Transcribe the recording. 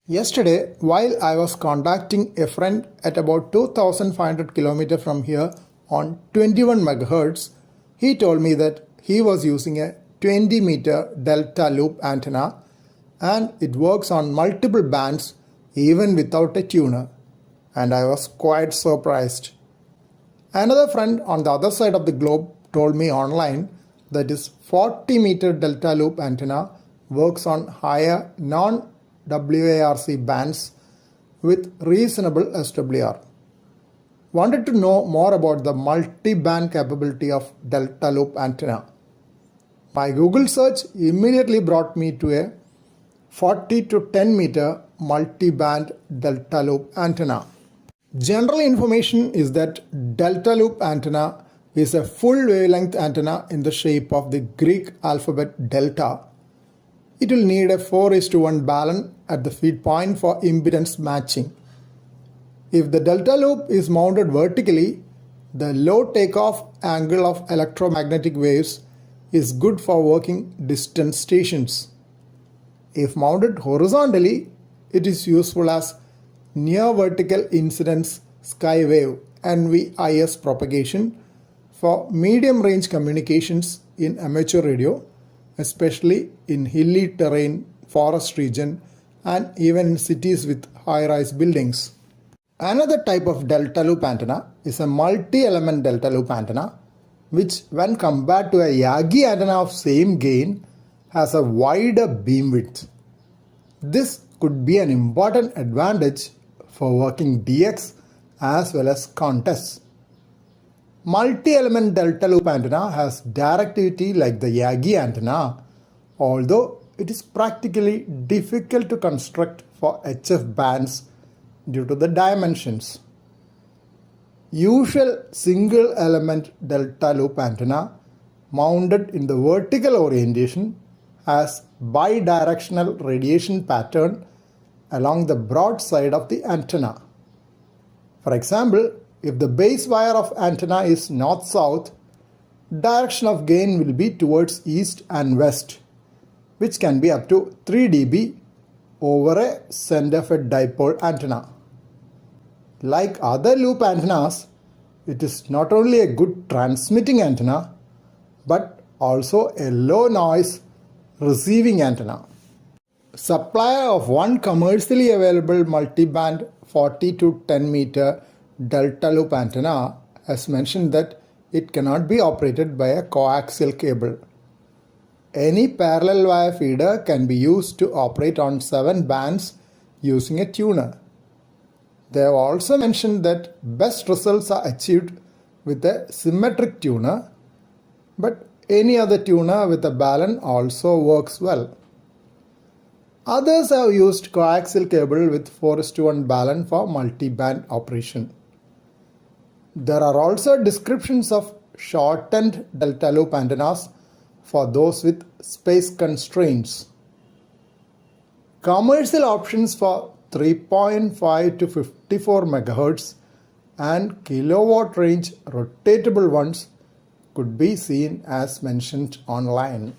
Yesterday, while I was contacting a friend at about 2500 km from here on 21 MHz, he told me that he was using a 20 meter delta loop antenna and it works on multiple bands even without a tuner, and I was quite surprised. Another friend on the other side of the globe told me online that his 40 meter delta loop antenna works on higher non-WARC bands with reasonable SWR. Wanted to know more about the multi-band capability of delta loop antenna. My Google search immediately brought me to a 40 to 10 meter multi-band delta loop antenna. General information is that delta loop antenna is a full wavelength antenna in the shape of the Greek alphabet delta. It will need a 4:1 balun at the feed point for impedance matching. If the delta loop is mounted vertically, the low takeoff angle of electromagnetic waves is good for working distant stations. If mounted horizontally, it is useful as Near Vertical Incidence Skywave (NVIS) propagation for medium range communications in amateur radio, especially in hilly terrain, forest region, and even in cities with high-rise buildings. Another type of delta loop antenna is a multi-element delta loop antenna, which when compared to a Yagi antenna of same gain has a wider beam width. This could be an important advantage for working DX as well as contests. Multi-element delta loop antenna has directivity like the Yagi antenna, although it is practically difficult to construct for HF bands due to the dimensions. Usual single element delta loop antenna mounted in the vertical orientation has bidirectional radiation pattern along the broad side of the antenna. For example, if the base wire of antenna is north-south, direction of gain will be towards east and west, which can be up to 3 dB over a center-fed dipole antenna. Like other loop antennas, it is not only a good transmitting antenna, but also a low noise receiving antenna. Supplier of one commercially available multi-band 40 to 10 meter delta loop antenna has mentioned that it cannot be operated by a coaxial cable. Any parallel wire feeder can be used to operate on 7 bands using a tuner. They have also mentioned that best results are achieved with a symmetric tuner, but any other tuner with a balun also works well. Others have used coaxial cable with 4:1 balun for multi-band operation. There are also descriptions of shortened delta loop antennas for those with space constraints. Commercial options for 3.5 to 54 MHz and kilowatt range rotatable ones could be seen as mentioned online.